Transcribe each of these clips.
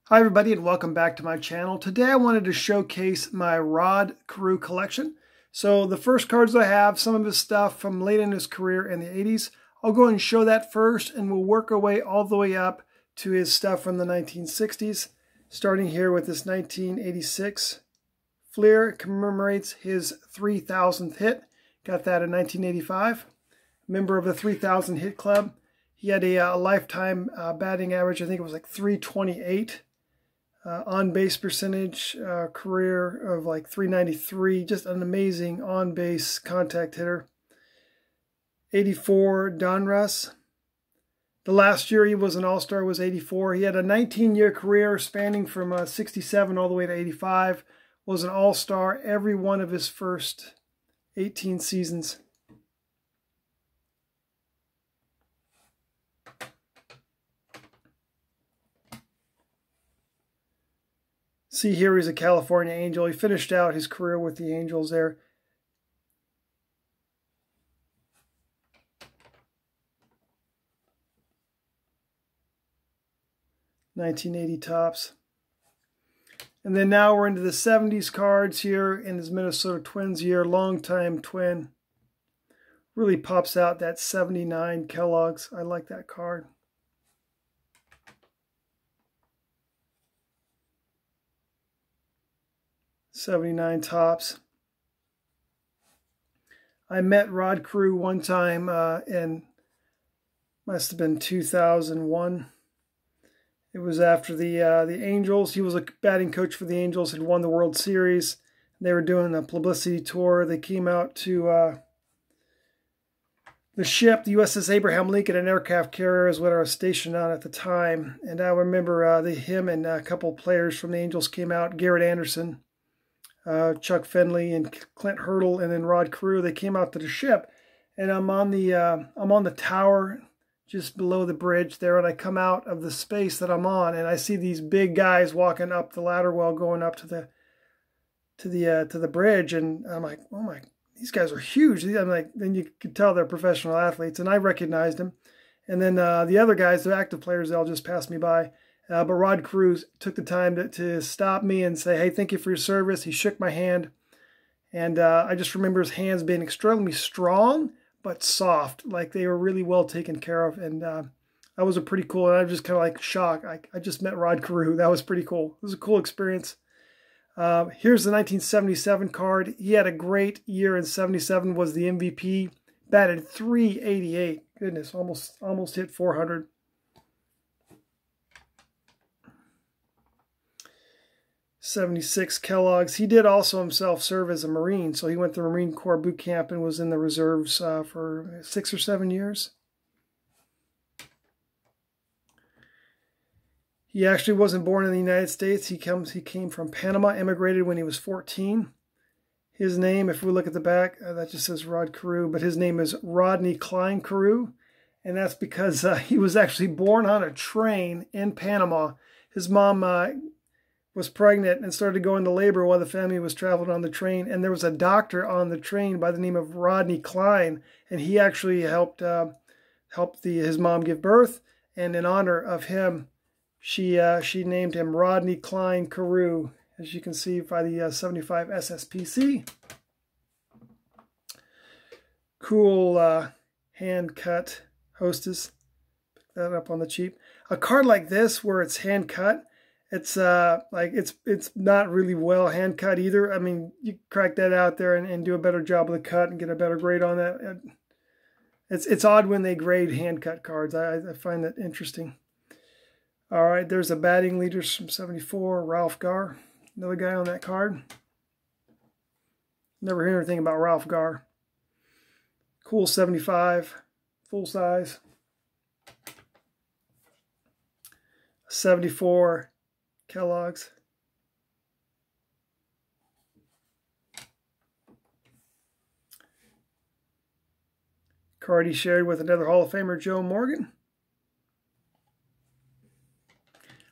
Hi everybody and welcome back to my channel. Today I wanted to showcase my Rod Carew collection. So the first cards I have, some of his stuff from late in his career in the 80s. I'll go and show that first and we'll work our way all the way up to his stuff from the 1960s. Starting here with this 1986 Fleer. It commemorates his 3,000th hit. Got that in 1985. Member of the 3,000 hit club. He had a lifetime batting average, I think it was like 328. On-base percentage, career of like 393. Just an amazing on-base contact hitter. 84 Donruss. The last year he was an All-Star was 84. He had a 19-year career spanning from 67 all the way to 85. Was an All-Star every one of his first 18 seasons. See here, he's a California Angel. He finished out his career with the Angels there. $1980 tops. And then now we're into the 70s cards here in his Minnesota Twins year. Longtime Twin. Really pops out that 79 Kellogg's. I like that card. '79 tops. I met Rod Carew one time in, must have been 2001. It was after the Angels. He was a batting coach for the Angels, had won the World Series. They were doing a publicity tour. They came out to the ship, the USS Abraham Lincoln, an aircraft carrier is what I was stationed on at the time. And I remember him and a couple players from the Angels came out, Garrett Anderson, Chuck Finley and Clint Hurdle, and then Rod Carew. They came out to the ship, and I'm on the tower just below the bridge there, and I come out of the space that I'm on, and I see these big guys walking up the ladder well, going up to the bridge, and I'm like, oh my, these guys are huge. I'm like, then you could tell they're professional athletes, and I recognized them. And then the other guys, the active players, they'll just pass me by. But Rod Carew took the time to stop me and say, hey, thank you for your service. He shook my hand. And I just remember his hands being extremely strong, but soft. Like they were really well taken care of. And that was a pretty cool, and I was just kind of like shocked. I just met Rod Carew. That was pretty cool. It was a cool experience. Here's the 1977 card. He had a great year in 77, was the MVP. Batted .388. Goodness, almost hit 400. '76 Kellogg's. He did also himself serve as a Marine, so he went to Marine Corps boot camp and was in the reserves for 6 or 7 years. He actually wasn't born in the United States. He came from Panama, immigrated when he was 14. His name, if we look at the back, that just says Rod Carew, but his name is Rodney Cline Carew, and that's because he was actually born on a train in Panama. His mom was pregnant and started going to labor while the family was traveling on the train, and there was a doctor on the train by the name of Rodney Cline, and he actually helped his mom give birth, and in honor of him, she named him Rodney Cline Carew, as you can see by the 75 SSPC. Cool hand cut Hostess. Pick that up on the cheap. A card like this where it's hand cut, it's it's not really well hand cut either. I mean, you crack that out there and do a better job of the cut and get a better grade on that. It's odd when they grade hand cut cards. I find that interesting. All right, there's a batting leaders from 74, Ralph Garr, another guy on that card. Never heard anything about Ralph Garr. Cool 75, full size. 74 Kellogg's. Card he shared with another Hall of Famer, Joe Morgan.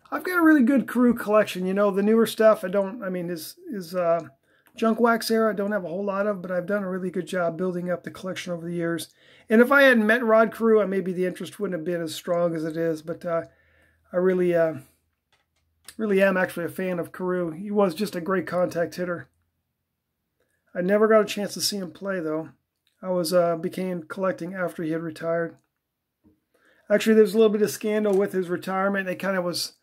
I've got a really good Carew collection. You know, the newer stuff, his junk wax era, I don't have a whole lot of, but I've done a really good job building up the collection over the years. And if I hadn't met Rod Carew, maybe the interest wouldn't have been as strong as it is, but I really Really am actually a fan of Carew. He was just a great contact hitter. I never got a chance to see him play, though. I began collecting after he had retired. Actually, there's a little bit of scandal with his retirement. It was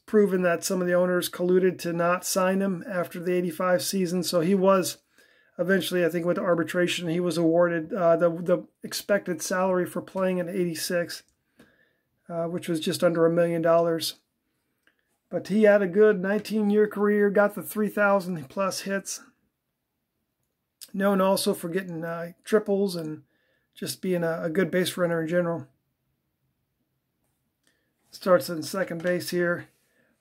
proven that some of the owners colluded to not sign him after the '85 season. So he was eventually, I think, went to arbitration. He was awarded the expected salary for playing in '86, which was just under $1 million. But he had a good 19-year career, got the 3,000 plus hits. Known also for getting triples and just being a good base runner in general. Starts in second base here.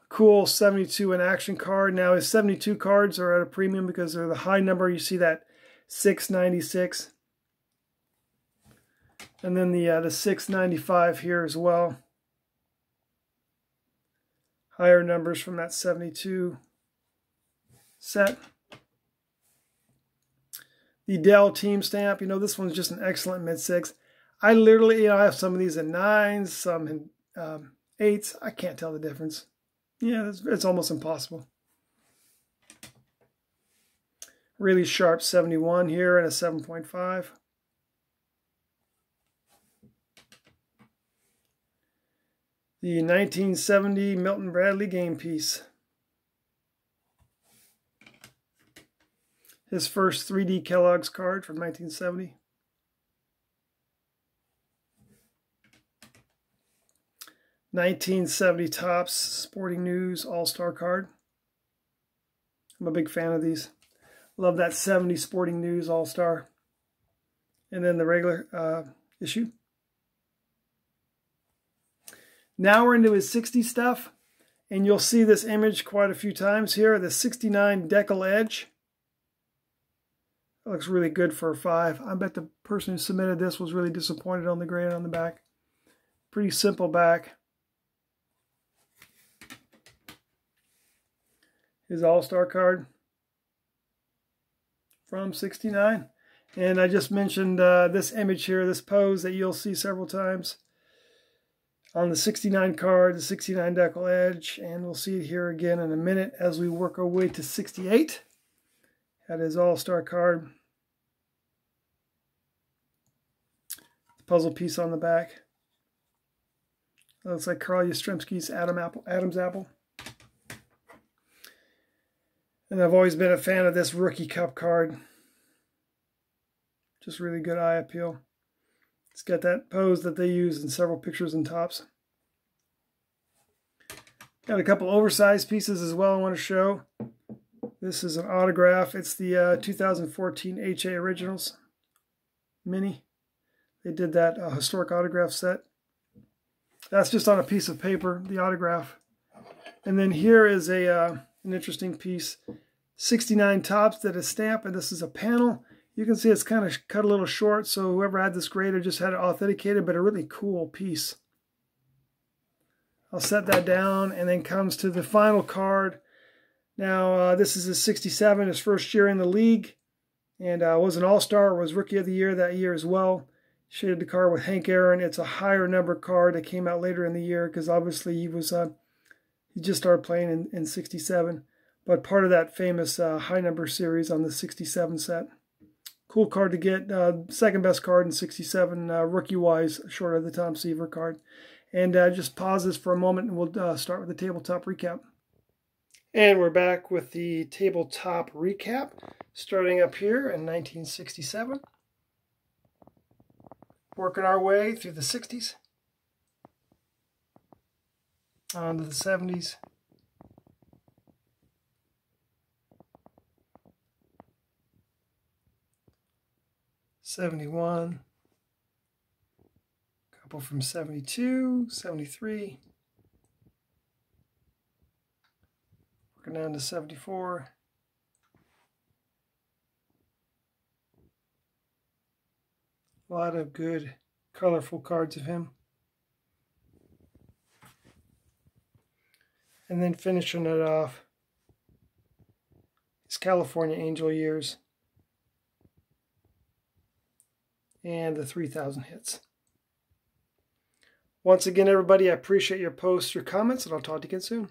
Cool 72 in action card. Now his 72 cards are at a premium because they're the high number. You see that 696. And then the 695 here as well. Higher numbers from that 72 set. The Dell team stamp, this one's just an excellent mid-6. I literally, I have some of these in 9s, some in 8s. I can't tell the difference. Yeah, it's almost impossible. Really sharp 71 here and a 7.5. The 1970 Milton Bradley game piece. His first 3D Kellogg's card from 1970. '70 Topps Sporting News All-Star card. I'm a big fan of these. Love that 70 Sporting News All-Star. And then the regular issue. Now we're into his 60 stuff. And you'll see this image quite a few times here. The 69 Decal Edge. It looks really good for a 5. I bet the person who submitted this was really disappointed on the gray and on the back. Pretty simple back. His All-Star card from 69. And I just mentioned this image here, this pose that you'll see several times on the 69 card, the 69 Decal Edge. And we'll see it here again in a minute as we work our way to 68. Had his All-Star card. Puzzle piece on the back. It looks like Carl Yastrzemski's Adam's apple. And I've always been a fan of this Rookie Cup card. Just really good eye appeal. It's got that pose that they use in several pictures and tops. Got a couple oversized pieces as well I want to show. This is an autograph. It's the 2014 HA Originals Mini. They did that historic autograph set. That's just on a piece of paper, the autograph. And then here is an interesting piece. 69 Topps that is stamped, and this is a panel. You can see it's kind of cut a little short, so whoever had this grader just had it authenticated, but a really cool piece. I'll set that down, and then comes to the final card. Now, this is his 67, his first year in the league, and was an All-Star, was Rookie of the Year that year as well. Shaded the card with Hank Aaron. It's a higher number card that came out later in the year because obviously he just started playing in 67. But part of that famous high number series on the 67 set. Cool card to get. Second best card in 67 rookie-wise, short of the Tom Seaver card. And just pause this for a moment and we'll start with the tabletop recap. And we're back with the tabletop recap, starting up here in 1967. Working our way through the 60s, on to the 70s, '71, a couple from 72, 73, working down to 74, a lot of good, colorful cards of him. And then finishing it off, his California Angel years. And the 3,000 hits. Once again, everybody, I appreciate your posts, your comments, and I'll talk to you again soon.